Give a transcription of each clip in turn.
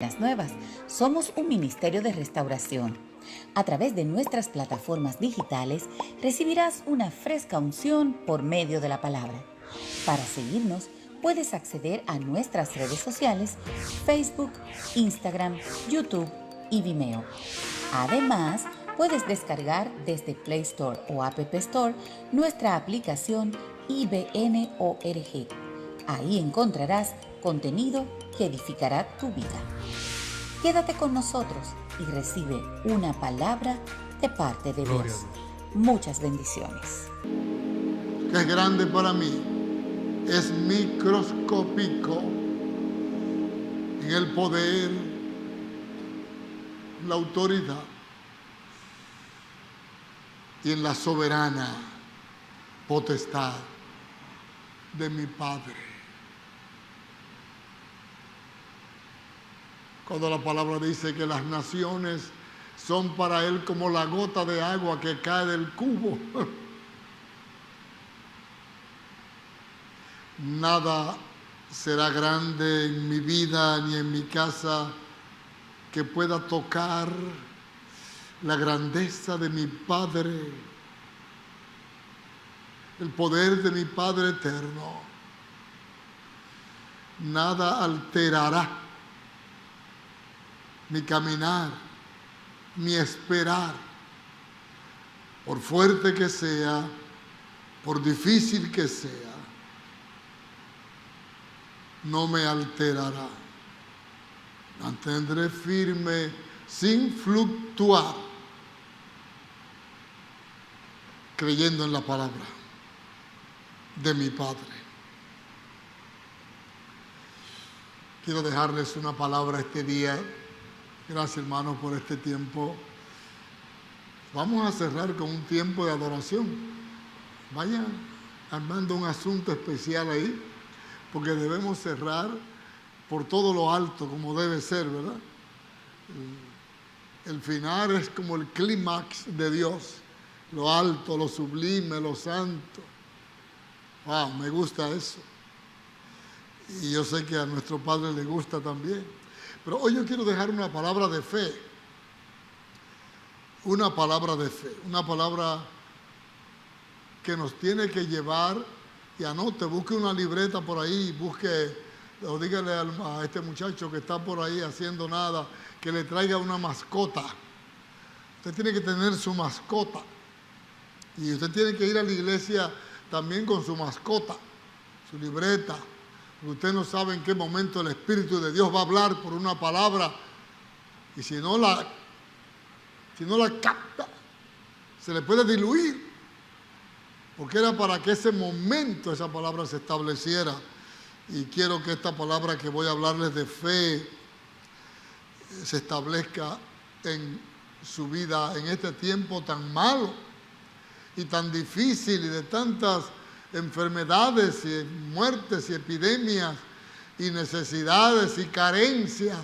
Buenas nuevas. Somos un ministerio de restauración. A través de nuestras plataformas digitales recibirás una fresca unción por medio de la palabra. Para seguirnos, puedes acceder a nuestras redes sociales, Facebook, Instagram, YouTube y Vimeo. Además, puedes descargar desde Play Store o App Store nuestra aplicación IBNORG. Ahí encontrarás contenido que edificará tu vida. Quédate con nosotros y recibe una palabra de parte de Dios. Muchas bendiciones. Que es grande para mí, es microscópico en el poder, la autoridad y en la soberana potestad de mi Padre. Cuando la palabra dice que las naciones son para Él como la gota de agua que cae del cubo. Nada será grande en mi vida ni en mi casa que pueda tocar la grandeza de mi Padre, el poder de mi Padre eterno. Nada alterará mi caminar, mi esperar, por fuerte que sea, por difícil que sea, no me alterará. Mantendré firme sin fluctuar, creyendo en la palabra de mi Padre. Quiero dejarles una palabra este día. Gracias, hermanos, por este tiempo. Vamos a cerrar con un tiempo de adoración. Vayan armando un asunto especial ahí, porque debemos cerrar por todo lo alto, como debe ser, ¿verdad? El final es como el clímax de Dios, lo alto, lo sublime, lo santo. Wow, me gusta eso. Y yo sé que a nuestro Padre le gusta también. Pero hoy yo quiero dejar una palabra de fe. Una palabra de fe. Una palabra que nos tiene que llevar. Y anote, busque una libreta por ahí, busque, o dígale a este muchacho que está por ahí haciendo nada, que le traiga una mascota. Usted tiene que tener su mascota. Y usted tiene que ir a la iglesia también con su mascota, su libreta. Usted no sabe en qué momento el Espíritu de Dios va a hablar por una palabra. Y si no la capta, se le puede diluir. Porque era para que ese momento esa palabra se estableciera. Y quiero que esta palabra que voy a hablarles de fe se establezca en su vida en este tiempo tan malo y tan difícil y de tantas enfermedades y muertes y epidemias y necesidades y carencias,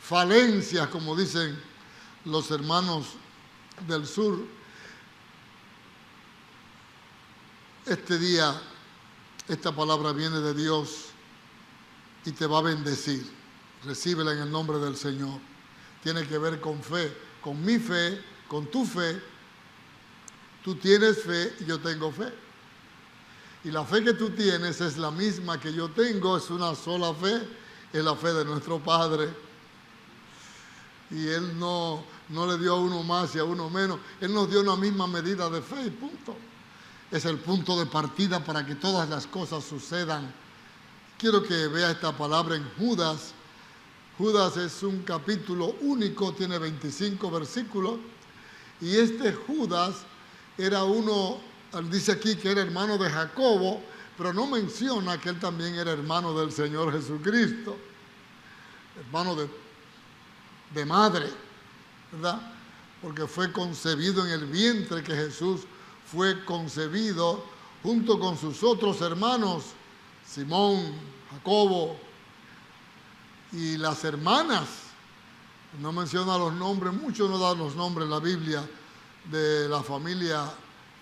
falencias, como dicen los hermanos del sur. Este día, esta palabra viene de Dios y te va a bendecir. Recíbela en el nombre del Señor. Tiene que ver con fe, con mi fe, con tu fe. Tú tienes fe y yo tengo fe. Y la fe que tú tienes es la misma que yo tengo, es una sola fe, es la fe de nuestro Padre. Y Él no le dio a uno más y a uno menos. Él nos dio una misma medida de fe y punto. Es el punto de partida para que todas las cosas sucedan. Quiero que vea esta palabra en Judas. Judas es un capítulo único, tiene 25 versículos. Y este Judas era uno, dice aquí que era hermano de Jacobo, pero no menciona que él también era hermano del Señor Jesucristo. Hermano de madre, ¿verdad? Porque fue concebido en el vientre que Jesús fue concebido junto con sus otros hermanos, Simón, Jacobo y las hermanas. No menciona los nombres, muchos no dan los nombres en la Biblia de la familia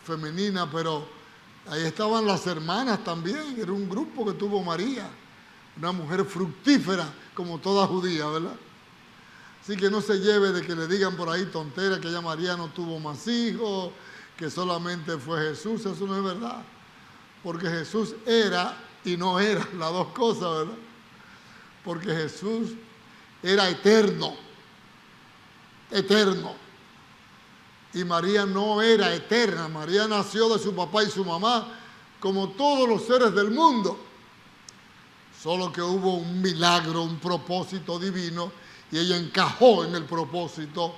femenina, pero ahí estaban las hermanas también, era un grupo que tuvo María. una mujer fructífera como toda judía, ¿verdad? Así que no se lleve de que le digan por ahí tonteras que ella María no tuvo más hijos, que solamente fue Jesús. Eso no es verdad, porque Jesús era y no era las dos cosas, ¿verdad? Porque Jesús era eterno, eterno. Y María no era eterna. María nació de su papá y su mamá como todos los seres del mundo. Solo que hubo un milagro, un propósito divino, y ella encajó en el propósito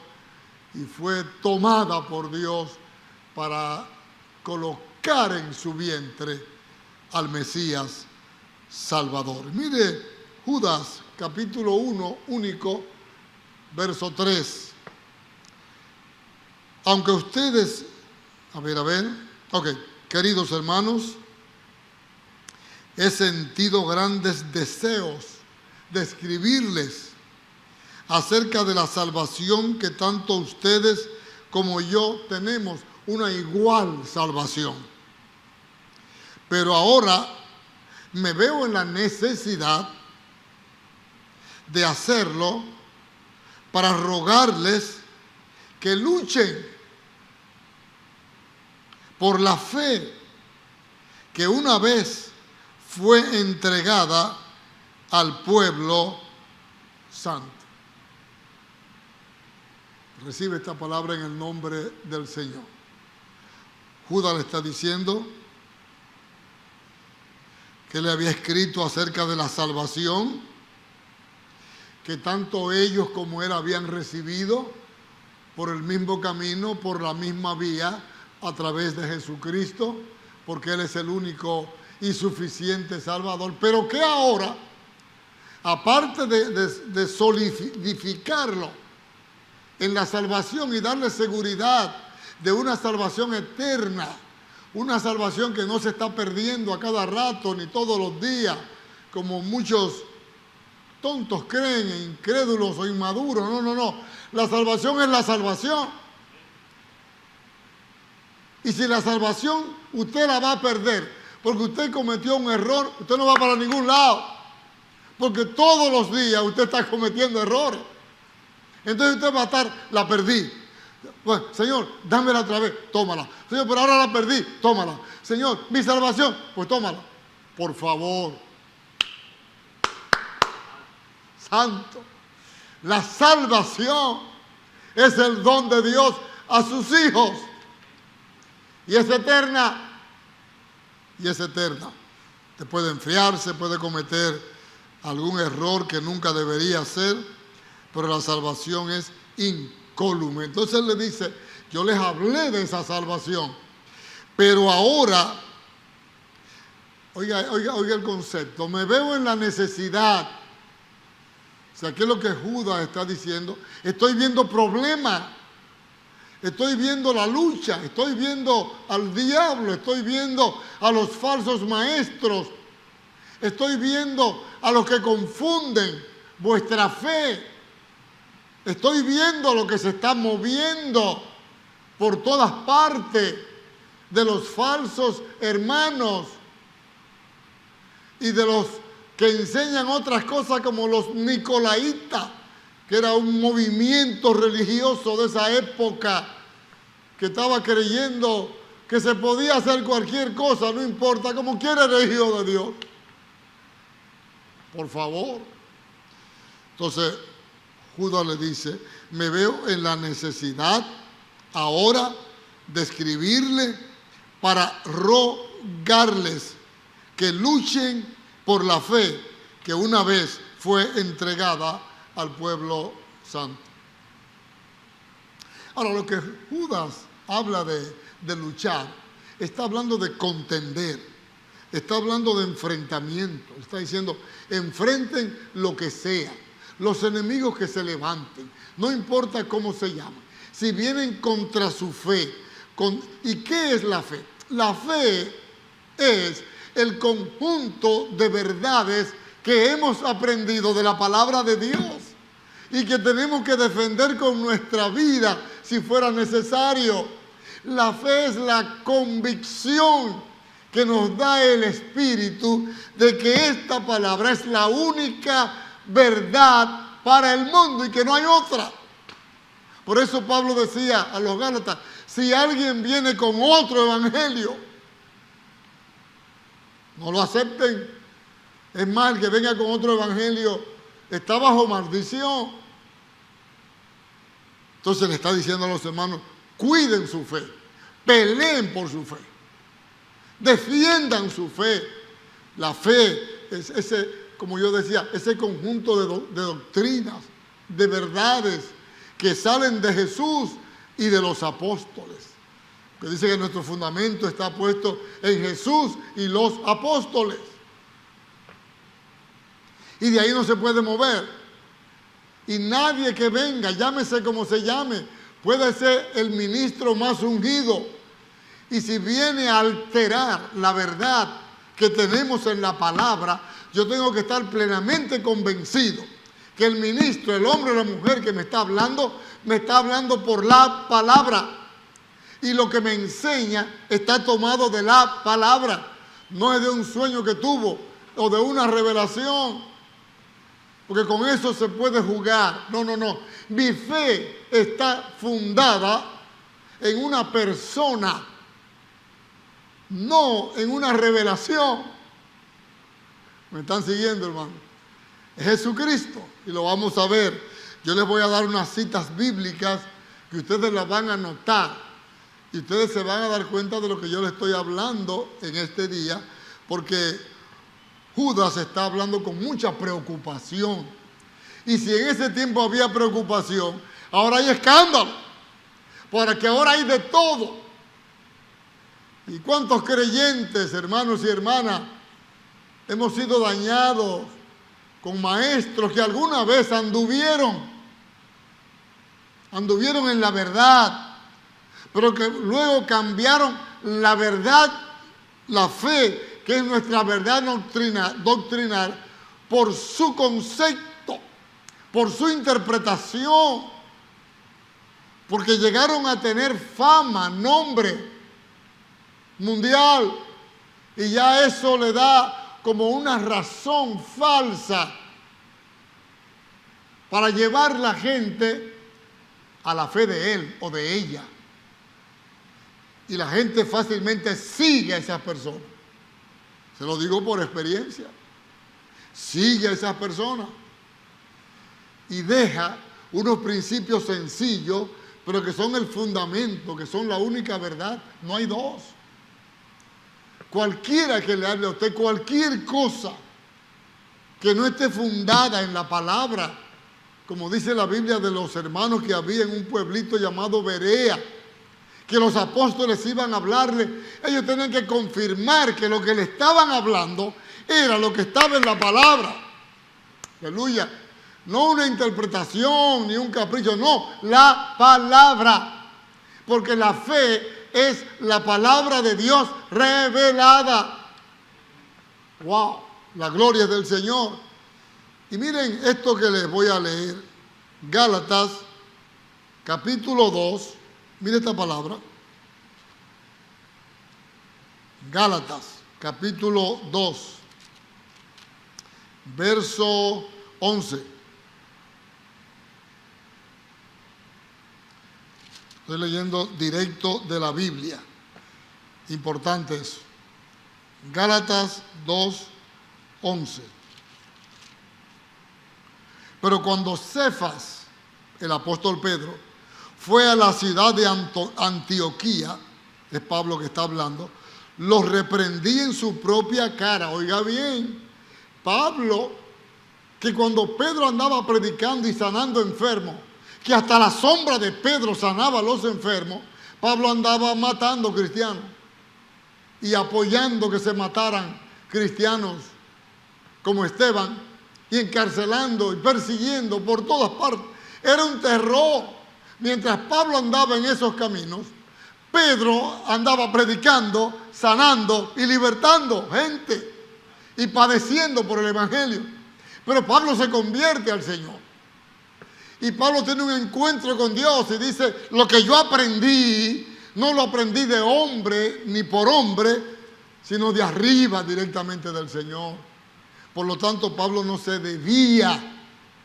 y fue tomada por Dios para colocar en su vientre al Mesías Salvador. Mire Judas, capítulo 1, único, verso 3. Aunque ustedes, ok, queridos hermanos, he sentido grandes deseos de escribirles acerca de la salvación que tanto ustedes como yo tenemos, una igual salvación. Pero ahora me veo en la necesidad de hacerlo para rogarles que luchen por la fe que una vez fue entregada al pueblo santo. Recibe esta palabra en el nombre del Señor. Judas le está diciendo que le había escrito acerca de la salvación que tanto ellos como él habían recibido por el mismo camino, por la misma vía, a través de Jesucristo, porque Él es el único y suficiente Salvador. Pero que ahora, aparte de solidificarlo en la salvación y darle seguridad de una salvación eterna, una salvación que no se está perdiendo a cada rato ni todos los días, como muchos tontos creen, incrédulos o inmaduros. No. La salvación es la salvación. Y si la salvación usted la va a perder porque usted cometió un error, usted no va para ningún lado. Porque todos los días usted está cometiendo errores. Entonces usted va a estar, la perdí. Bueno, Señor, dámela otra vez, tómala. Señor, pero ahora la perdí, tómala. Señor, mi salvación, pues tómala. Por favor. Santo. La salvación es el don de Dios a sus hijos. Y es eterna. Y es eterna. Te puede enfriar, se puede cometer algún error que nunca debería hacer, pero la salvación es incólume. Entonces él le dice, yo les hablé de esa salvación, pero ahora, oiga el concepto, me veo en la necesidad. O sea, ¿qué es lo que Judas está diciendo? Estoy viendo problemas. Estoy viendo la lucha, estoy viendo al diablo, estoy viendo a los falsos maestros, estoy viendo a los que confunden vuestra fe, estoy viendo lo que se está moviendo por todas partes de los falsos hermanos y de los que enseñan otras cosas como los nicolaitas, que era un movimiento religioso de esa época que estaba creyendo que se podía hacer cualquier cosa, no importa, como quiera el Hijo de Dios. Por favor. Entonces, Judas le dice, me veo en la necesidad ahora de escribirle para rogarles que luchen por la fe que una vez fue entregada al pueblo santo. Ahora, lo que Judas habla de luchar, está hablando de contender, está hablando de enfrentamiento, está diciendo, enfrenten lo que sea, los enemigos que se levanten, no importa cómo se llaman, si vienen contra su fe. ¿Y qué es la fe? La fe es el conjunto de verdades que hemos aprendido de la palabra de Dios y que tenemos que defender con nuestra vida si fuera necesario. La fe es la convicción que nos da el Espíritu de que esta palabra es la única verdad para el mundo y que no hay otra. Por eso Pablo decía a los Gálatas, si alguien viene con otro evangelio, no lo acepten. Es más, el que venga con otro evangelio está bajo maldición. Entonces le está diciendo a los hermanos, cuiden su fe, peleen por su fe, defiendan su fe. La fe es ese, como yo decía, ese conjunto de doctrinas, de verdades que salen de Jesús y de los apóstoles. Que dice que nuestro fundamento está puesto en Jesús y los apóstoles. Y de ahí no se puede mover. Y nadie que venga, llámese como se llame, puede ser el ministro más ungido. Y si viene a alterar la verdad que tenemos en la palabra, yo tengo que estar plenamente convencido que el ministro, el hombre o la mujer que me está hablando por la palabra. Y lo que me enseña está tomado de la palabra. No es de un sueño que tuvo o de una revelación. Porque con eso se puede jugar. No, no, no. Mi fe está fundada en una persona, no en una revelación. ¿Me están siguiendo, hermano? Es Jesucristo. Y lo vamos a ver. Yo les voy a dar unas citas bíblicas que ustedes las van a anotar. Y ustedes se van a dar cuenta de lo que yo les estoy hablando en este día. Porque Judas está hablando con mucha preocupación. Y si en ese tiempo había preocupación, ahora hay escándalo. Porque ahora hay de todo. ¿Y cuántos creyentes, hermanos y hermanas, hemos sido dañados con maestros que alguna vez anduvieron en la verdad, pero que luego cambiaron la verdad, la fe, que es nuestra verdad doctrinal, por su concepto, por su interpretación, porque llegaron a tener fama, nombre mundial, y ya eso le da como una razón falsa para llevar la gente a la fe de él o de ella. Y la gente fácilmente sigue a esas personas. Se lo digo por experiencia. Sigue a esas personas y deja unos principios sencillos, pero que son el fundamento, que son la única verdad. No hay dos. Cualquiera que le hable a usted, cualquier cosa que no esté fundada en la palabra, como dice la Biblia de los hermanos que había en un pueblito llamado Berea, que los apóstoles iban a hablarle, ellos tenían que confirmar que lo que le estaban hablando era lo que estaba en la palabra. Aleluya. No una interpretación ni un capricho, no, la palabra. Porque la fe es la palabra de Dios revelada. ¡Wow! La gloria del Señor. Y miren esto que les voy a leer. Gálatas, capítulo 2. Mire esta palabra. Gálatas, capítulo 2, verso 11. Estoy leyendo directo de la Biblia. Importante eso. Gálatas 2, 11. Pero cuando Cefas, el apóstol Pedro, fue a la ciudad de Antioquía, es Pablo que está hablando, los reprendí en su propia cara. Oiga bien, Pablo, que cuando Pedro andaba predicando y sanando enfermos, que hasta la sombra de Pedro sanaba a los enfermos, Pablo andaba matando cristianos y apoyando que se mataran cristianos como Esteban, y encarcelando y persiguiendo por todas partes. Era un terror. Mientras Pablo andaba en esos caminos, Pedro andaba predicando, sanando y libertando gente y padeciendo por el Evangelio. Pero Pablo se convierte al Señor. Y Pablo tiene un encuentro con Dios y dice, lo que yo aprendí, no lo aprendí de hombre ni por hombre, sino de arriba directamente del Señor. Por lo tanto, Pablo no se debía,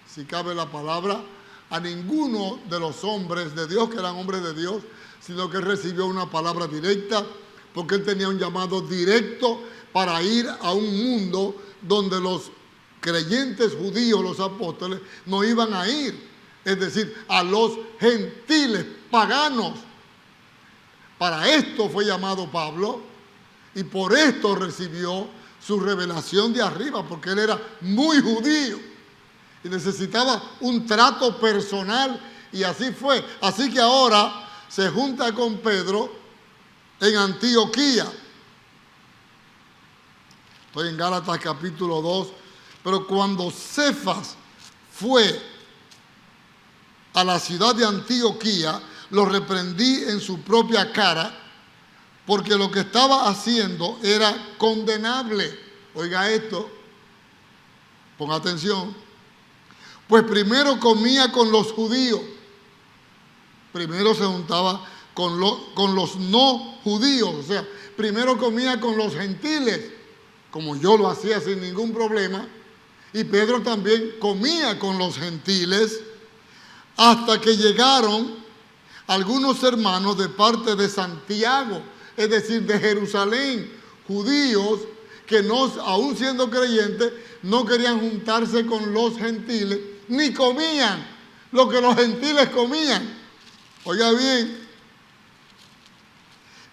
si cabe la palabra, a ninguno de los hombres de Dios, que eran hombres de Dios, sino que recibió una palabra directa, porque él tenía un llamado directo para ir a un mundo donde los creyentes judíos, los apóstoles, no iban a ir, es decir, a los gentiles, paganos. Para esto fue llamado Pablo y por esto recibió su revelación de arriba, porque él era muy judío y necesitaba un trato personal, y así fue. Así que ahora se junta con Pedro en Antioquía. Estoy en Gálatas capítulo 2. Pero cuando Cefas fue a la ciudad de Antioquía, lo reprendí en su propia cara, porque lo que estaba haciendo era condenable. Oiga esto, ponga atención. Pues primero comía con los judíos, primero se juntaba con los no judíos, o sea, primero comía con los gentiles, como yo lo hacía sin ningún problema, y Pedro también comía con los gentiles, hasta que llegaron algunos hermanos de parte de Santiago, es decir, de Jerusalén, judíos que no, aún siendo creyentes, no querían juntarse con los gentiles, ni comían lo que los gentiles comían. Oiga bien,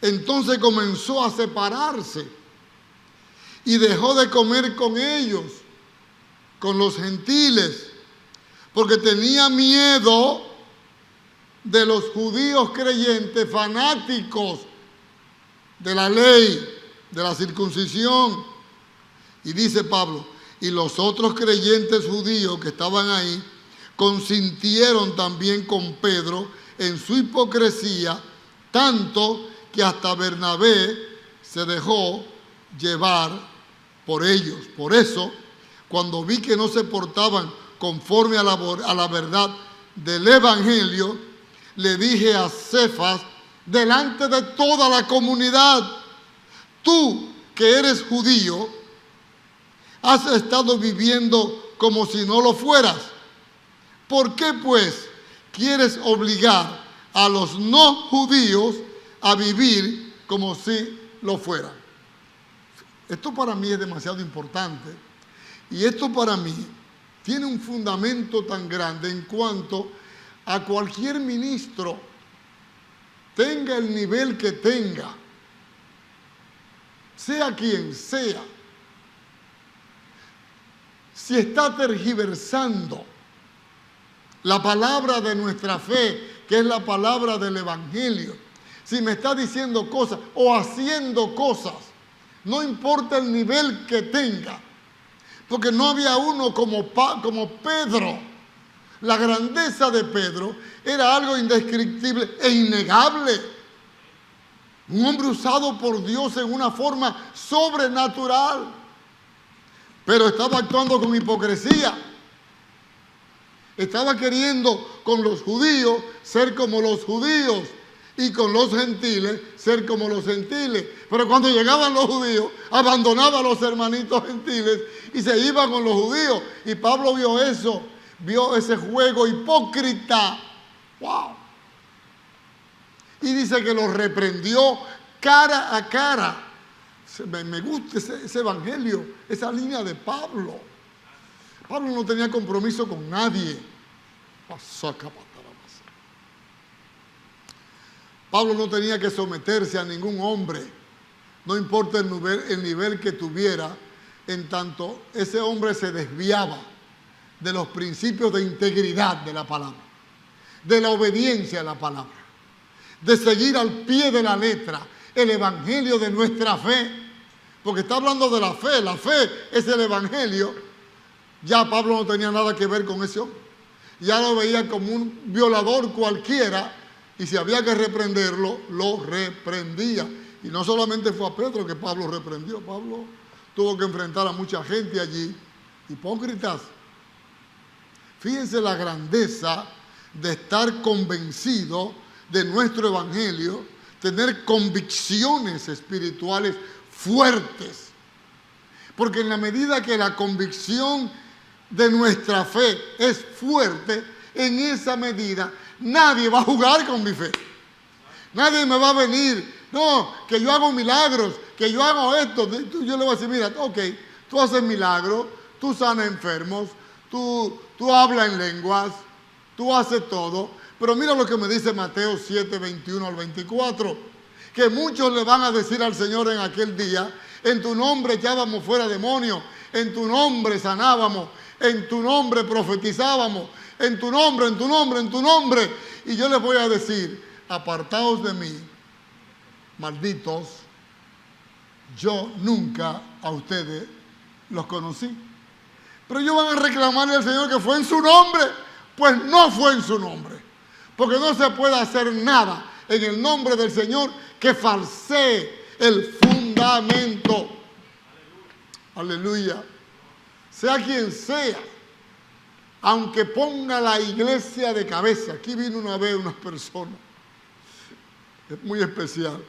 entonces comenzó a separarse y dejó de comer con ellos, con los gentiles, porque tenía miedo de los judíos creyentes, fanáticos de la ley, de la circuncisión. Y dice Pablo, y los otros creyentes judíos que estaban ahí consintieron también con Pedro en su hipocresía, tanto que hasta Bernabé se dejó llevar por ellos. Por eso, cuando vi que no se portaban conforme a la verdad del Evangelio, le dije a Cefas, delante de toda la comunidad, tú que eres judío, has estado viviendo como si no lo fueras. ¿Por qué pues quieres obligar a los no judíos a vivir como si lo fueran? Esto para mí es demasiado importante, y esto para mí tiene un fundamento tan grande en cuanto a cualquier ministro, tenga el nivel que tenga, sea quien sea, si está tergiversando la palabra de nuestra fe, que es la palabra del Evangelio, si me está diciendo cosas o haciendo cosas, no importa el nivel que tenga, porque no había uno como Pedro. La grandeza de Pedro era algo indescriptible e innegable. Un hombre usado por Dios en una forma sobrenatural, pero estaba actuando con hipocresía. Estaba queriendo con los judíos ser como los judíos y con los gentiles ser como los gentiles. Pero cuando llegaban los judíos, abandonaba a los hermanitos gentiles y se iba con los judíos. Y Pablo vio eso, vio ese juego hipócrita. ¡Wow! Y dice que los reprendió cara a cara. Me gusta ese evangelio, esa línea de Pablo. Pablo no tenía compromiso con nadie. Pablo no tenía que someterse a ningún hombre, no importa el nivel que tuviera, en tanto ese hombre se desviaba de los principios de integridad de la palabra, de la obediencia a la palabra, de seguir al pie de la letra el evangelio de nuestra fe, porque está hablando de la fe es el evangelio. Ya Pablo no tenía nada que ver con ese hombre, ya lo veía como un violador cualquiera, y si había que reprenderlo, lo reprendía. Y no solamente fue a Pedro que Pablo reprendió, Pablo tuvo que enfrentar a mucha gente allí, hipócritas. Fíjense la grandeza de estar convencido de nuestro evangelio, tener convicciones espirituales fuertes. Porque en la medida que la convicción de nuestra fe es fuerte, en esa medida nadie va a jugar con mi fe. Nadie me va a venir, no, que yo hago milagros, que yo hago esto. Yo le voy a decir, mira, ok, tú haces milagros, tú sanas enfermos, tú hablas en lenguas, tú haces todo. Pero mira lo que me dice Mateo 7, 21 al 24, que muchos le van a decir al Señor en aquel día, en tu nombre echábamos fuera demonios, en tu nombre sanábamos, en tu nombre profetizábamos, en tu nombre, en tu nombre, en tu nombre. Y yo les voy a decir, apartaos de mí, malditos, yo nunca a ustedes los conocí. Pero ellos van a reclamarle al Señor que fue en su nombre. Pues no fue en su nombre. Porque no se puede hacer nada en el nombre del Señor que falsee el fundamento. Aleluya. Sea quien sea, aunque ponga la iglesia de cabeza. Aquí vino una vez una persona, es muy especial.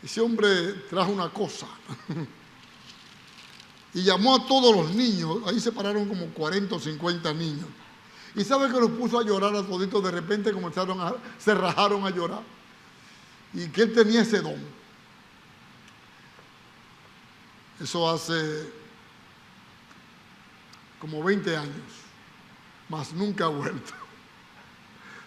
Ese hombre trajo una cosa y llamó a todos los niños. Ahí se pararon como 40 o 50 niños. Y sabe que los puso a llorar a toditos. De repente se rajaron a llorar. Y que él tenía ese don. Eso hace como 20 años. Mas nunca ha vuelto.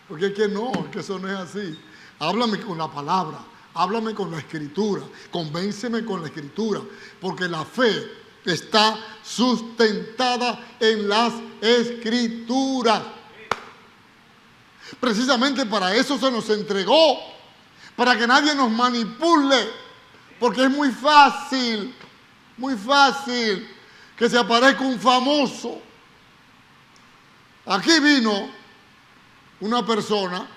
Porque es que no, es que eso no es así. Háblame con la palabra, háblame con la escritura, convénceme con la escritura, porque la fe está sustentada en las escrituras. Precisamente para eso se nos entregó, para que nadie nos manipule, porque es muy fácil que se aparezca un famoso. Aquí vino una persona,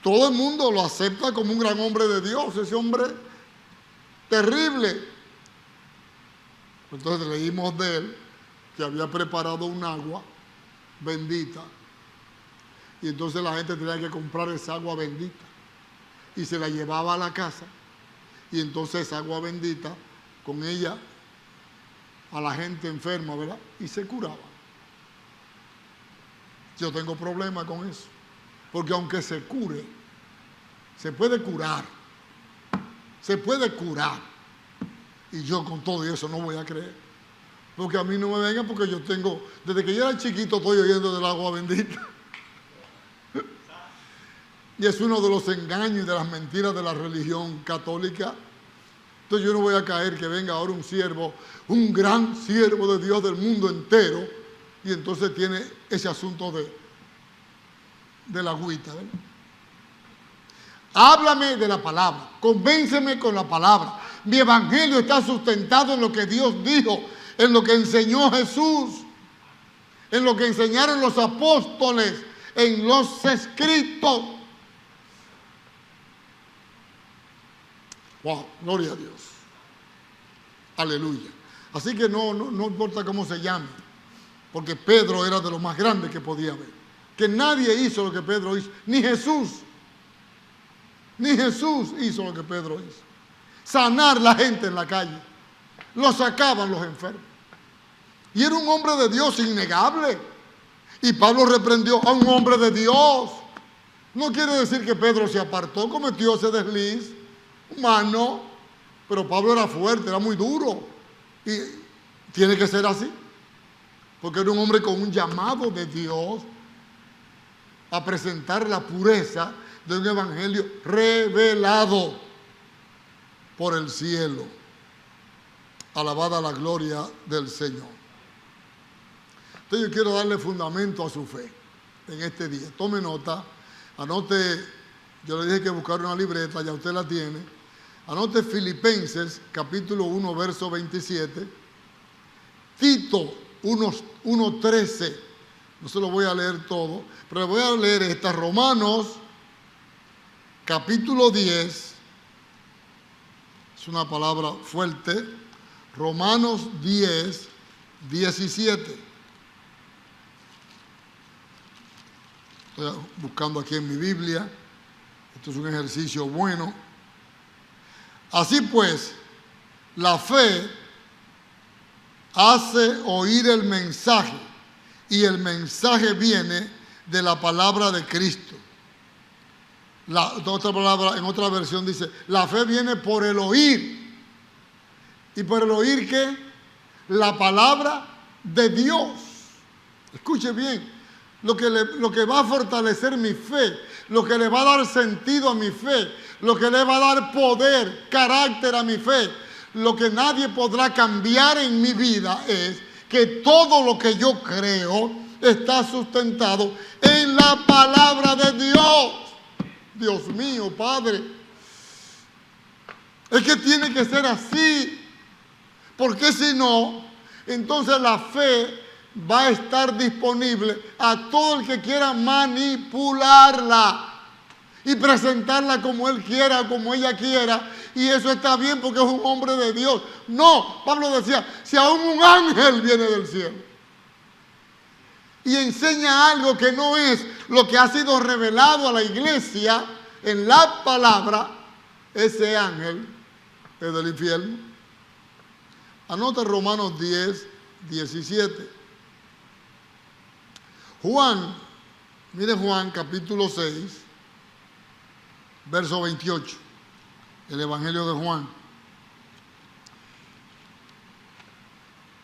todo el mundo lo acepta como un gran hombre de Dios, ese hombre terrible. Entonces leímos de él que había preparado un agua bendita y entonces la gente tenía que comprar esa agua bendita y se la llevaba a la casa y entonces esa agua bendita con ella a la gente enferma, ¿verdad? Y se curaba. Yo tengo problemas con eso, porque aunque se cure, se puede curar, y yo con todo eso no voy a creer, porque a mí no me vengan, porque yo tengo, desde que yo era chiquito estoy oyendo del agua bendita, y es uno de los engaños y de las mentiras de la religión católica. Entonces yo no voy a caer que venga ahora un siervo, un gran siervo de Dios del mundo entero, y entonces tiene ese asunto de la agüita, ¿verdad? Háblame de la palabra, convénceme con la palabra. Mi evangelio está sustentado en lo que Dios dijo, en lo que enseñó Jesús, en lo que enseñaron los apóstoles, en los escritos. Wow, gloria a Dios. Aleluya. Así que no importa cómo se llame, porque Pedro era de lo más grande que podía haber. Que nadie hizo lo que Pedro hizo, ni Jesús. Ni Jesús hizo lo que Pedro hizo. Sanar la gente en la calle. Lo sacaban los enfermos. Y era un hombre de Dios innegable. Y Pablo reprendió a un hombre de Dios. No quiere decir que Pedro se apartó, cometió ese desliz humano. Pero Pablo era fuerte, era muy duro. Y tiene que ser así. Porque era un hombre con un llamado de Dios a presentar la pureza de un evangelio revelado por el cielo. Alabada la gloria del Señor. Entonces yo quiero darle fundamento a su fe en este día. Tome nota, anote, yo le dije que buscar una libreta, ya usted la tiene. Anote Filipenses capítulo 1, verso 27. Tito 1:13. No se lo voy a leer todo, pero le voy a leer esta. Romanos capítulo 10. Es una palabra fuerte. Romanos 10, 17. Estoy buscando aquí en mi Biblia. Esto es un ejercicio bueno. Así pues, La fe hace oír el mensaje y el mensaje viene de la palabra de Cristo. Otra palabra, en otra versión dice, la fe viene por el oír. ¿Y por el oír qué? La palabra de Dios. Escuche bien, lo que va a fortalecer mi fe, lo que le va a dar sentido a mi fe, lo que le va a dar poder, carácter a mi fe, lo que nadie podrá cambiar en mi vida es que todo lo que yo creo está sustentado en la palabra de Dios. Dios mío, Padre. Es que tiene que ser así. Porque si no, entonces la fe va a estar disponible a todo el que quiera manipularla y presentarla como él quiera, como ella quiera. Y eso está bien porque es un hombre de Dios. No, Pablo decía, si aún un ángel viene del cielo y enseña algo que no es lo que ha sido revelado a la iglesia en la palabra, ese ángel es del infierno. Anota Romanos 10, 17. Juan, mire Juan capítulo 6, verso 28. El Evangelio de Juan.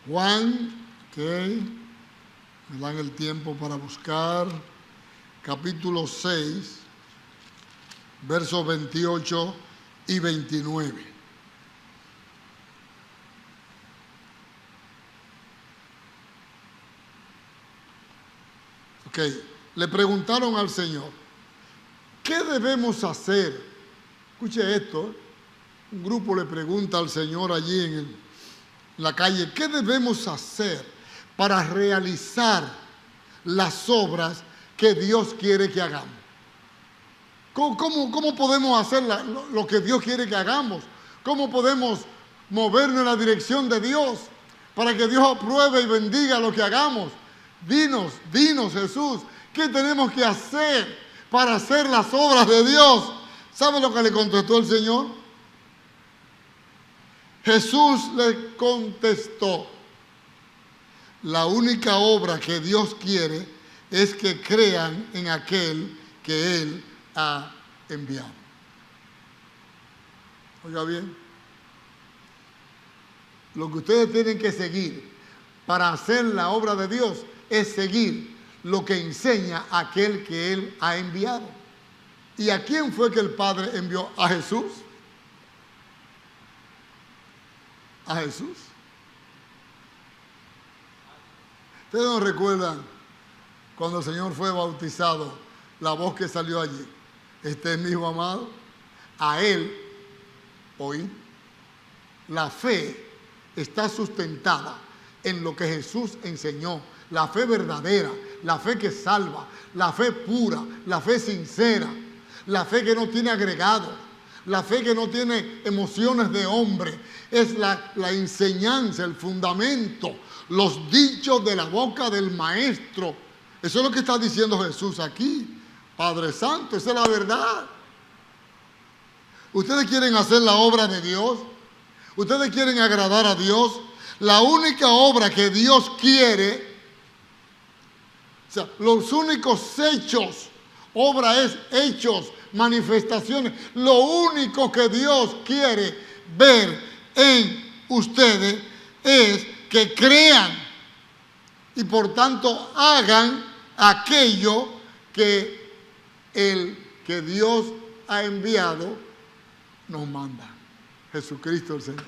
Juan, me dan el tiempo para buscar, capítulo 6, versos 28 y 29. Ok, le preguntaron al Señor, ¿qué debemos hacer? Escuche esto, un grupo le pregunta al Señor allí en la calle, ¿qué debemos hacer para realizar las obras que Dios quiere que hagamos? ¿Cómo podemos hacer lo que Dios quiere que hagamos? ¿Cómo podemos movernos en la dirección de Dios para que Dios apruebe y bendiga lo que hagamos? Dinos Jesús, ¿qué tenemos que hacer para hacer las obras de Dios? ¿Sabe lo que le contestó el Señor? Jesús le contestó, la única obra que Dios quiere es que crean en aquel que Él ha enviado. Oiga bien, lo que ustedes tienen que seguir para hacer la obra de Dios es seguir lo que enseña aquel que Él ha enviado. ¿Y a quién fue que el Padre envió? ¿A Jesús? ¿A Jesús? ¿Ustedes no recuerdan cuando el Señor fue bautizado, la voz que salió allí? Este es mi hijo amado, a Él oí. La fe está sustentada en lo que Jesús enseñó. La fe verdadera, la fe que salva, la fe pura, la fe sincera, la fe que no tiene agregados, la fe que no tiene emociones de hombre. Es la enseñanza, el fundamento, los dichos de la boca del Maestro. Eso es lo que está diciendo Jesús aquí. Padre Santo, esa es la verdad. ¿Ustedes quieren hacer la obra de Dios? ¿Ustedes quieren agradar a Dios? La única obra que Dios quiere, o sea, los únicos hechos, obra es hechos, manifestaciones. Lo único que Dios quiere ver en ustedes es que crean y por tanto hagan aquello que el que Dios ha enviado nos manda. Jesucristo el Señor.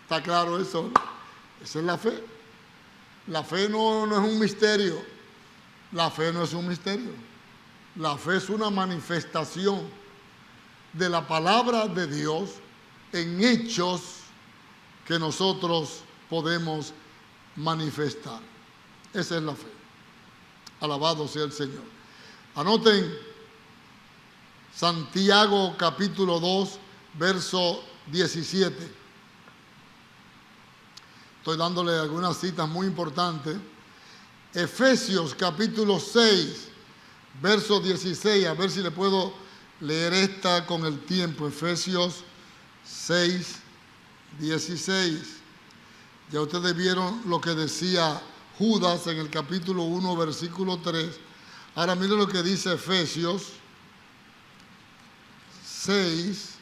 ¿Está claro eso? Esa es la fe. La fe no es un misterio. La fe no es un misterio. La fe es una manifestación de la palabra de Dios en hechos que nosotros podemos manifestar. Esa es la fe. Alabado sea el Señor. Anoten Santiago capítulo 2, verso 17. Estoy dándole algunas citas muy importantes. Efesios capítulo 6, verso 16. A ver si le puedo leer esta con el tiempo. Efesios 6, 16. Ya ustedes vieron lo que decía Judas en el capítulo 1, versículo 3. Ahora miren lo que dice Efesios 6,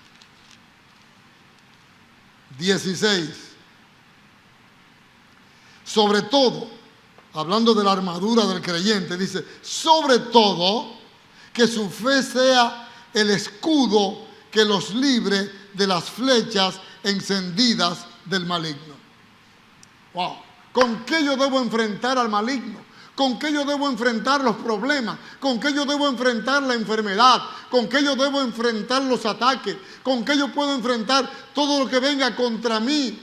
16. Sobre todo, hablando de la armadura del creyente, dice, sobre todo, que su fe sea el escudo que los libre de las flechas encendidas del maligno. Wow. ¿Con qué yo debo enfrentar al maligno? ¿Con qué yo debo enfrentar los problemas? ¿Con qué yo debo enfrentar la enfermedad? ¿Con qué yo debo enfrentar los ataques? ¿Con qué yo puedo enfrentar todo lo que venga contra mí?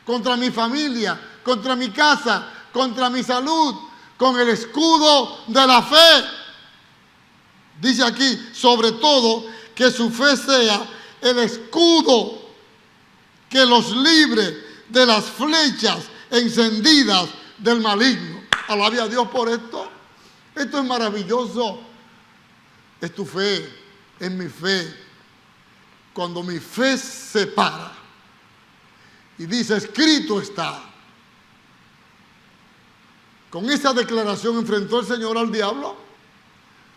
Contra mi familia, contra mi casa, contra mi salud, con el escudo de la fe. Dice aquí, sobre todo, que su fe sea el escudo que los libre de las flechas encendidas del maligno. Alabe a Dios por esto. Esto es maravilloso. Es tu fe, es mi fe. Cuando mi fe se para y dice, escrito está. Con esa declaración enfrentó el Señor al diablo.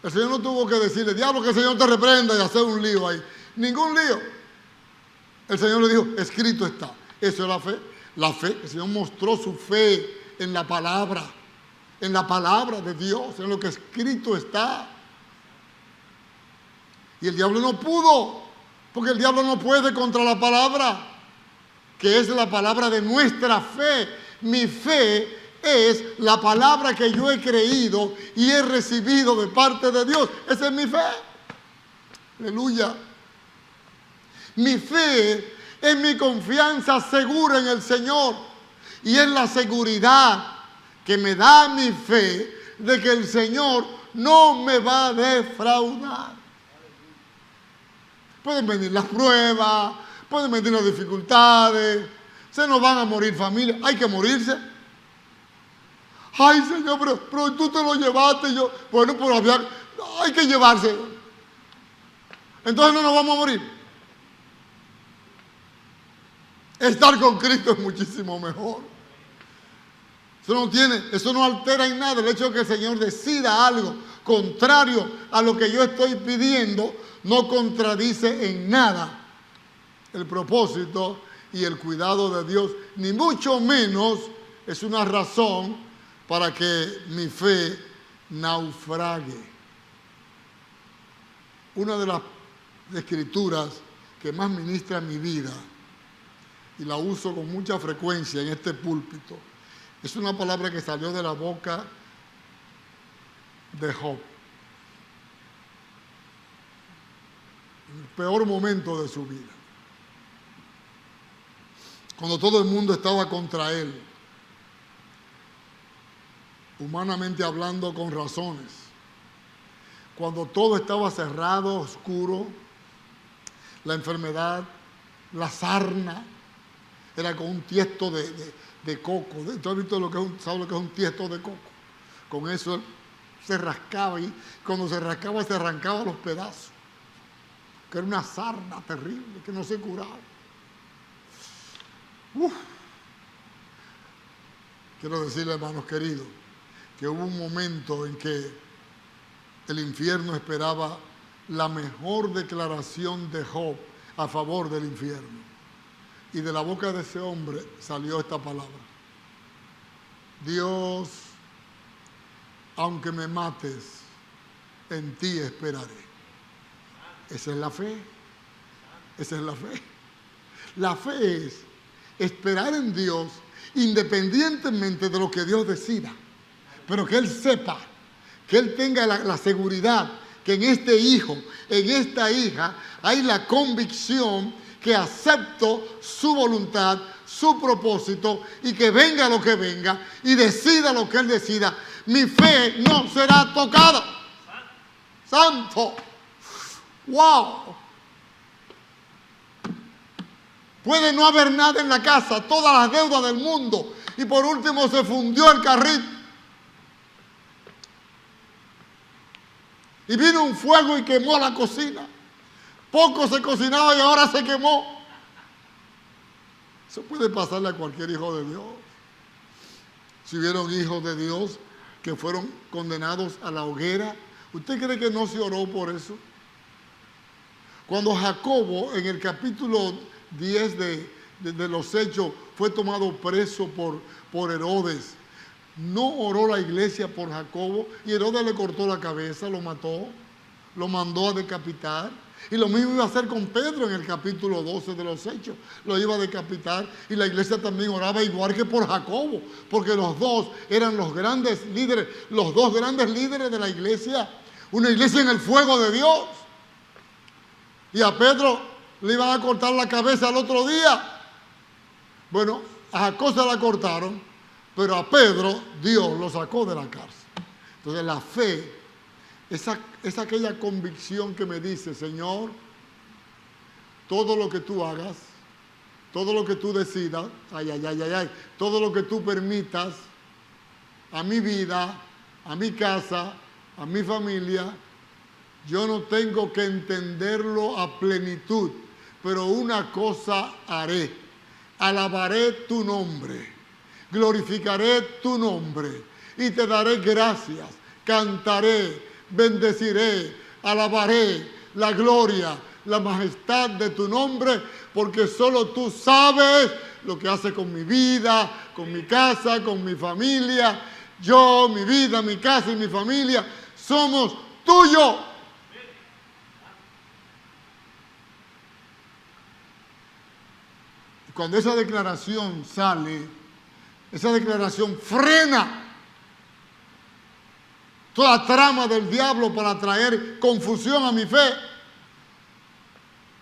El Señor no tuvo que decirle, diablo, que el Señor te reprenda y hacer un lío ahí. Ningún lío. El Señor le dijo, escrito está. Eso es la fe. La fe, el Señor mostró su fe en la palabra de Dios, en lo que escrito está. Y el diablo no pudo, porque el diablo no puede contra la palabra, que es la palabra de nuestra fe. Mi fe es la palabra que yo he creído y he recibido de parte de Dios. Esa es mi fe. Aleluya. Mi fe es mi confianza segura en el Señor. Y es la seguridad que me da mi fe de que el Señor no me va a defraudar. Pueden venir las pruebas, pueden venir las dificultades, se nos van a morir familias, hay que morirse. Ay, Señor, pero tú te lo llevaste. Yo, bueno, pero hay que llevarse. Entonces no nos vamos a morir. Estar con Cristo es muchísimo mejor. Eso no altera en nada el hecho de que el Señor decida algo contrario a lo que yo estoy pidiendo. No contradice en nada el propósito y el cuidado de Dios, ni mucho menos es una razón para que mi fe naufrague. Una de las escrituras que más ministra mi vida, y la uso con mucha frecuencia en este púlpito, es una palabra que salió de la boca de Job. En el peor momento de su vida, cuando todo el mundo estaba contra él, humanamente hablando, con razones, cuando todo estaba cerrado, oscuro, la enfermedad, la sarna, era con un tiesto de coco. ¿Tú has visto sabes lo que es un tiesto de coco? Con eso él se rascaba y cuando se rascaba se arrancaba los pedazos. Que era una sarna terrible que no se curaba. Quiero decirle, hermanos queridos, que hubo un momento en que el infierno esperaba la mejor declaración de Job a favor del infierno. Y de la boca de ese hombre salió esta palabra: Dios, aunque me mates, en ti esperaré. Esa es la fe. Esa es la fe. La fe es esperar en Dios independientemente de lo que Dios decida. Pero que Él sepa, que Él tenga la seguridad que en este hijo, en esta hija, hay la convicción que acepto su voluntad, su propósito, y que venga lo que venga y decida lo que Él decida, mi fe no será tocada. Santo. ¡Wow! Puede no haber nada en la casa, todas las deudas del mundo, y por último se fundió el carrito. Y vino un fuego y quemó la cocina. Poco se cocinaba y ahora se quemó. Eso puede pasarle a cualquier hijo de Dios. Si hubieron hijos de Dios que fueron condenados a la hoguera, ¿usted cree que no se oró por eso? Cuando Jacobo, en el capítulo 10 de los Hechos, fue tomado preso por Herodes, ¿no oró la iglesia por Jacobo? Y Herodes le cortó la cabeza, lo mató, lo mandó a decapitar. Y lo mismo iba a hacer con Pedro en el capítulo 12 de los Hechos. Lo iba a decapitar y la iglesia también oraba igual que por Jacobo, porque los dos eran los grandes líderes, los dos grandes líderes de la iglesia. Una iglesia en el fuego de Dios. Y a Pedro le iban a cortar la cabeza al otro día. Bueno, a Jacob se la cortaron, pero a Pedro Dios lo sacó de la cárcel. Entonces la fe es aquella convicción que me dice, Señor, todo lo que tú hagas, todo lo que tú decidas, todo lo que tú permitas a mi vida, a mi casa, a mi familia, yo no tengo que entenderlo a plenitud, pero una cosa haré, alabaré tu nombre, glorificaré tu nombre y te daré gracias, cantaré, bendeciré, alabaré la gloria, la majestad de tu nombre, porque solo tú sabes lo que haces con mi vida, con mi casa, con mi familia. Yo, mi vida, mi casa y mi familia somos tuyos. Cuando esa declaración sale, esa declaración frena toda trama del diablo para traer confusión a mi fe.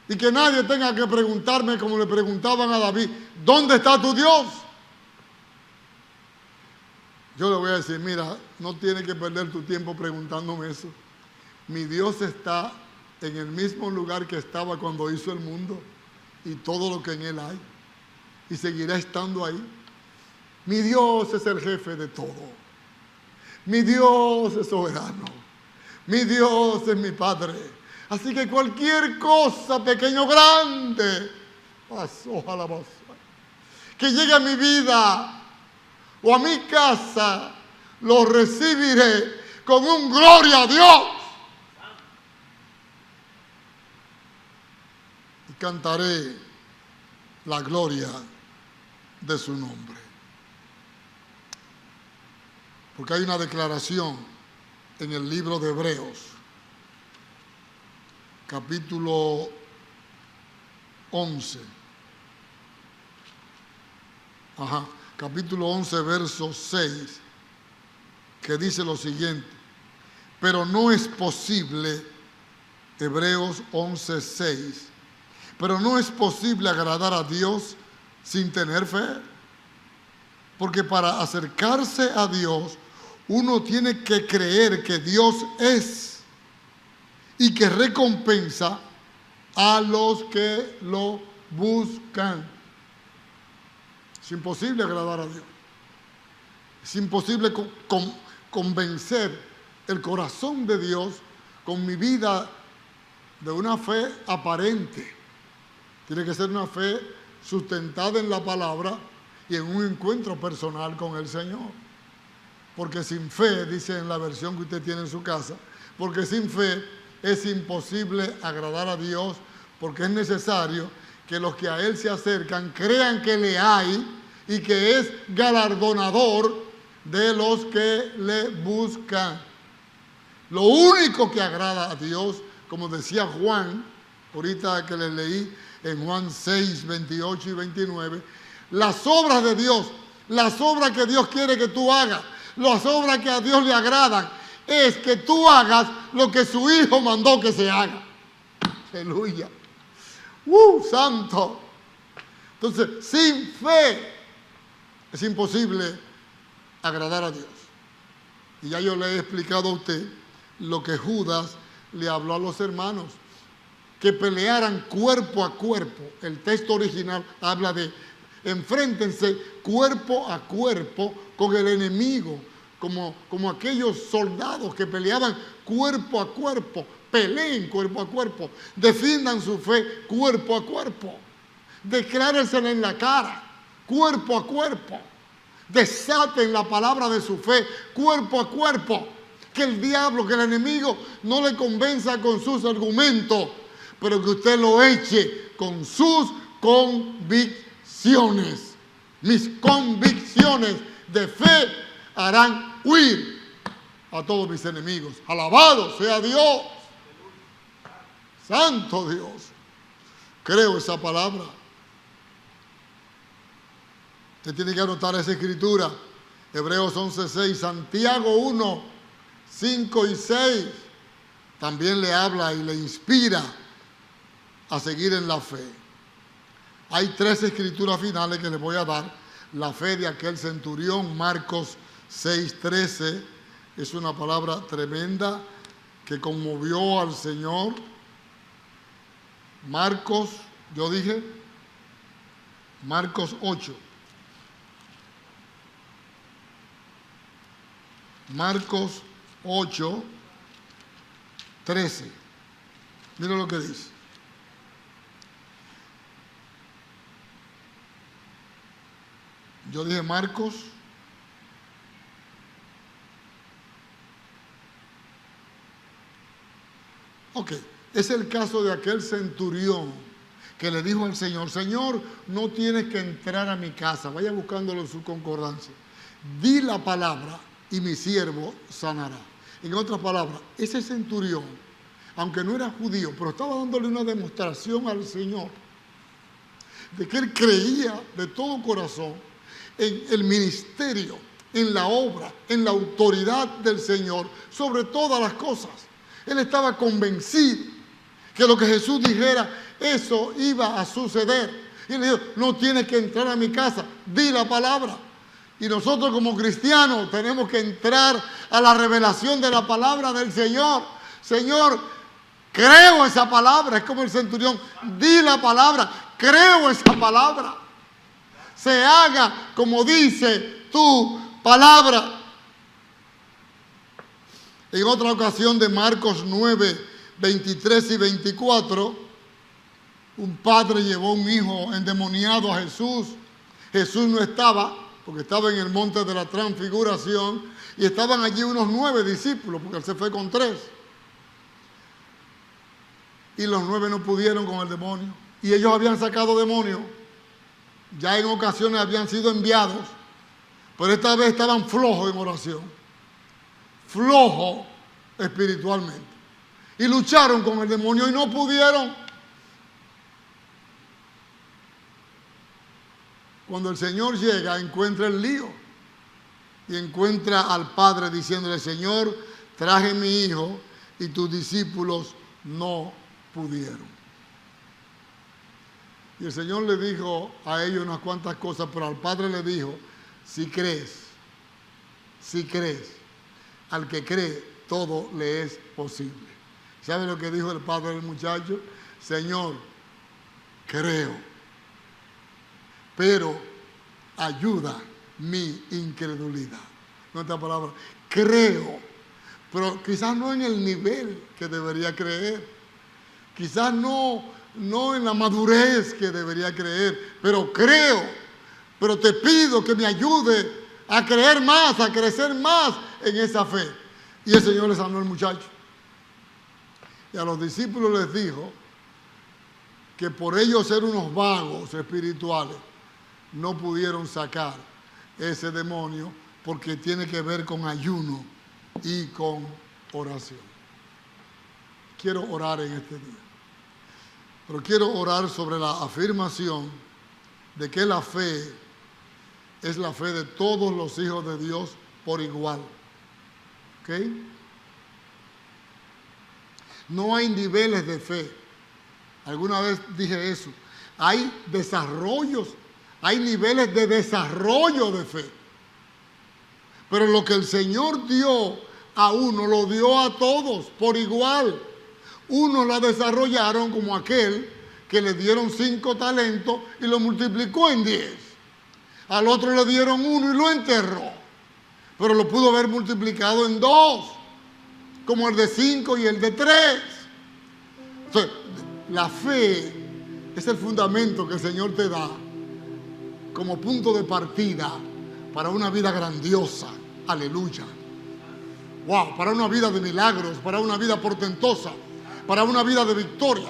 Y que nadie tenga que preguntarme como le preguntaban a David, ¿dónde está tu Dios? Yo le voy a decir, mira, no tienes que perder tu tiempo preguntándome eso. Mi Dios está en el mismo lugar que estaba cuando hizo el mundo y todo lo que en él hay. Y seguirá estando ahí. Mi Dios es el jefe de todo. Mi Dios es soberano. Mi Dios es mi Padre. Así que cualquier cosa, pequeño o grande, ojalá que llegue a mi vida o a mi casa, lo recibiré con un gloria a Dios. Y cantaré la gloria de su nombre. Porque hay una declaración en el libro de Hebreos, capítulo 11. Capítulo 11, verso 6, que dice lo siguiente: pero no es posible, Hebreos 11, 6, pero no es posible agradar a Dios sin tener fe. Porque para acercarse a Dios, uno tiene que creer que Dios es y que recompensa a los que lo buscan. Es imposible agradar a Dios. Es imposible convencer el corazón de Dios con mi vida de una fe aparente. Tiene que ser una fe sustentada en la palabra y en un encuentro personal con el Señor. Porque sin fe, dice en la versión que usted tiene en su casa, porque sin fe es imposible agradar a Dios, porque es necesario que los que a Él se acercan crean que le hay y que es galardonador de los que le buscan. Lo único que agrada a Dios, como decía Juan, ahorita que les leí en Juan 6, 28 y 29, las obras de Dios, las obras que Dios quiere que tú hagas, las obras que a Dios le agradan, es que tú hagas lo que su Hijo mandó que se haga. Aleluya. Santo. Entonces, sin fe es imposible agradar a Dios. Y ya yo le he explicado a usted lo que Judas le habló a los hermanos, que pelearan cuerpo a cuerpo. El texto original habla de enfréntense cuerpo a cuerpo con el enemigo, como aquellos soldados que peleaban cuerpo a cuerpo. Peleen cuerpo a cuerpo, defiendan su fe cuerpo a cuerpo, declárensela en la cara. cuerpo a cuerpo. Desaten la palabra de su fe, cuerpo a cuerpo. Que el diablo, que el enemigo no le convenza con sus argumentos, pero que usted lo eche con sus convicciones. Mis convicciones de fe harán huir a todos mis enemigos. Alabado sea Dios. Santo Dios. Creo esa palabra. Usted tiene que anotar esa escritura. Hebreos 11:6, Santiago 1, 5 y 6. También le habla y le inspira a seguir en la fe. Hay 3 escrituras finales que les voy a dar. La fe de aquel centurión, Marcos 6:13, es una palabra tremenda que conmovió al Señor. Marcos 8. Marcos 8:13. Mira lo que dice. Yo dije Marcos. Ok, es el caso de aquel centurión que le dijo al Señor: Señor, no tienes que entrar a mi casa. Vaya buscándolo en su concordancia. Di la palabra y mi siervo sanará. En otras palabras, ese centurión, aunque no era judío, pero estaba dándole una demostración al Señor de que él creía de todo corazón en el ministerio, en la obra, en la autoridad del Señor, sobre todas las cosas. Él estaba convencido que lo que Jesús dijera, eso iba a suceder. Y le dijo: no tienes que entrar a mi casa, di la palabra. Y nosotros como cristianos tenemos que entrar a la revelación de la palabra del Señor. Señor, creo esa palabra. Es como el centurión: di la palabra, creo esa palabra. Se haga como dice tu palabra. En otra ocasión de Marcos 9, 23 y 24, un padre llevó un hijo endemoniado a Jesús. Jesús no estaba, porque estaba en el monte de la transfiguración, y estaban allí unos 9 discípulos, porque él se fue con 3. Y los 9 no pudieron con el demonio. Y ellos habían sacado demonios. Ya en ocasiones habían sido enviados, pero esta vez estaban flojos en oración, flojos espiritualmente. Y lucharon con el demonio y no pudieron. Cuando el Señor llega, encuentra el lío y encuentra al padre diciéndole: Señor, traje mi hijo y tus discípulos no pudieron. Y el Señor le dijo a ellos unas cuantas cosas, pero al padre le dijo: si crees, al que cree todo le es posible. ¿Sabe lo que dijo el padre del muchacho? Señor, creo, pero ayuda mi incredulidad. En otras palabras, creo, pero quizás no en el nivel que debería creer, quizás no en la madurez que debería creer, pero creo, pero te pido que me ayude a creer más, a crecer más en esa fe. Y el Señor le sanó al muchacho. Y a los discípulos les dijo que por ellos ser unos vagos espirituales, no pudieron sacar ese demonio, porque tiene que ver con ayuno y con oración. Quiero orar en este día. Pero quiero orar sobre la afirmación de que la fe es la fe de todos los hijos de Dios por igual. ¿Ok? No hay niveles de fe. Alguna vez dije eso. Hay desarrollos, hay niveles de desarrollo de fe. Pero lo que el Señor dio a uno, lo dio a todos por igual. Unos la desarrollaron como aquel que le dieron 5 talentos y lo multiplicó en 10. Al otro le dieron 1 y lo enterró. Pero lo pudo haber multiplicado en 2, como el de 5 y el de 3. Entonces, la fe es el fundamento que el Señor te da como punto de partida para una vida grandiosa. Aleluya. Wow, para una vida de milagros, para una vida portentosa, para una vida de victoria.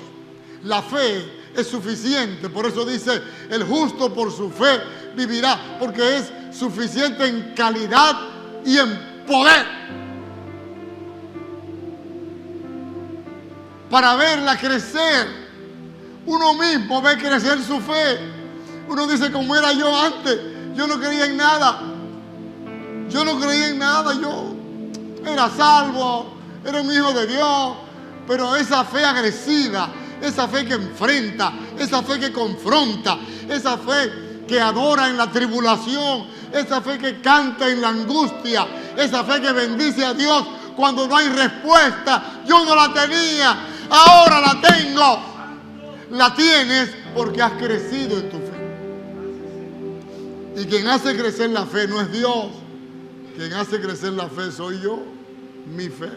La fe es suficiente, por eso dice, el justo por su fe vivirá, porque es suficiente en calidad y en poder para verla crecer. Uno mismo ve crecer su fe. Uno dice, como era yo antes, yo no creía en nada. Yo no creía en nada, yo era salvo, era un hijo de Dios, pero esa fe agresiva, esa fe que enfrenta, esa fe que confronta, esa fe que adora en la tribulación, esa fe que canta en la angustia, esa fe que bendice a Dios cuando no hay respuesta. Yo no la tenía, ahora la tengo. La tienes porque has crecido en tu fe. Y quien hace crecer la fe no es Dios. Quien hace crecer la fe soy yo, mi fe.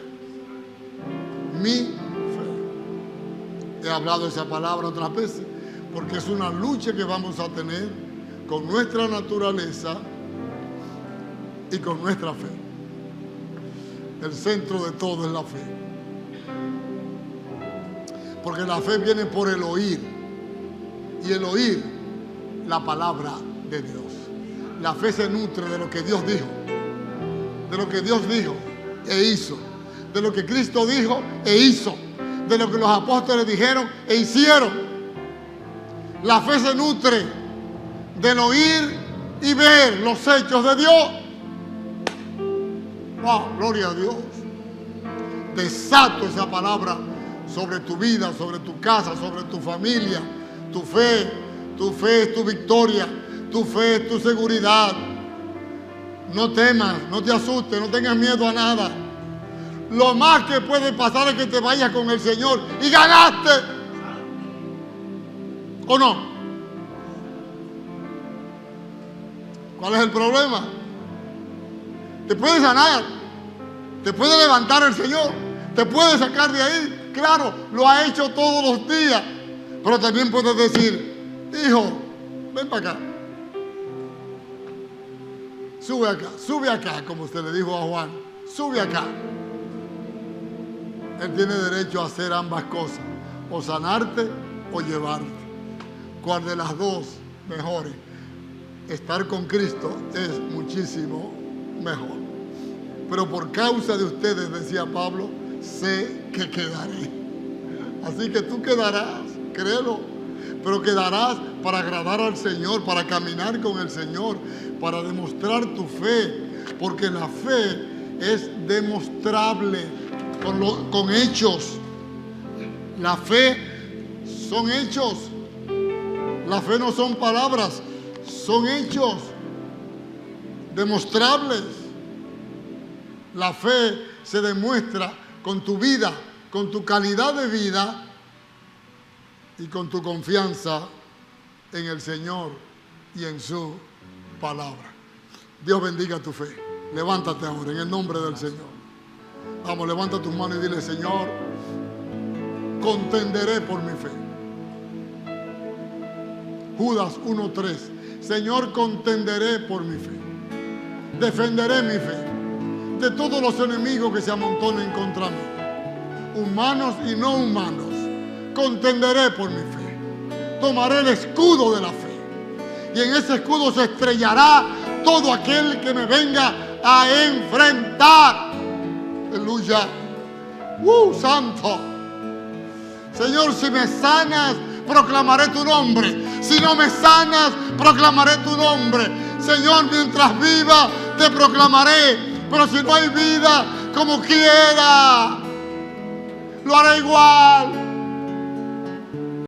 Mi fe. He hablado esa palabra otras veces porque es una lucha que vamos a tener con nuestra naturaleza y con nuestra fe. El centro de todo es la fe. Porque la fe viene por el oír. Y el oír la palabra de Dios. La fe se nutre de lo que Dios dijo. De lo que Dios dijo e hizo. De lo que Cristo dijo e hizo. De lo que los apóstoles dijeron e hicieron. La fe se nutre del oír y ver los hechos de Dios. Wow, gloria a Dios. Desato esa palabra sobre tu vida, sobre tu casa, sobre tu familia. Tu fe es tu victoria. Tu fe es tu seguridad. No temas, no te asustes, no tengas miedo a nada. Lo más que puede pasar es que te vayas con el Señor y ganaste. ¿O no? ¿Cuál es el problema? Te puede sanar, te puede levantar el Señor, te puede sacar de ahí. Claro, lo ha hecho todos los días. Pero también puedes decir, hijo, ven para acá. Sube acá, como usted le dijo a Juan. Sube acá. Él tiene derecho a hacer ambas cosas. O sanarte o llevarte. ¿Cuál de las dos mejores? Estar con Cristo es muchísimo mejor. Pero por causa de ustedes, decía Pablo, sé que quedaré. Así que tú quedarás, créelo. Pero quedarás para agradar al Señor, para caminar con el Señor, para demostrar tu fe. Porque la fe es demostrable con hechos. La fe son hechos. La fe no son palabras, son hechos demostrables. La fe se demuestra con tu vida, con tu calidad de vida y con tu confianza en el Señor y en su palabra. Dios bendiga tu fe. Levántate ahora en el nombre del Señor. Vamos, levanta tus manos y dile, Señor, contenderé por mi fe. Judas 1:3. Señor, contenderé por mi fe. Defenderé mi fe de todos los enemigos que se amontonen contra mí, humanos y no humanos. Contenderé por mi fe. Tomaré el escudo de la fe. Y en ese escudo se estrellará todo aquel que me venga a enfrentar. Aleluya. Santo. Señor, si me sanas, proclamaré tu nombre. Si no me sanas, proclamaré tu nombre. Señor, mientras viva, te proclamaré. Pero si no hay vida, como quiera, lo haré igual.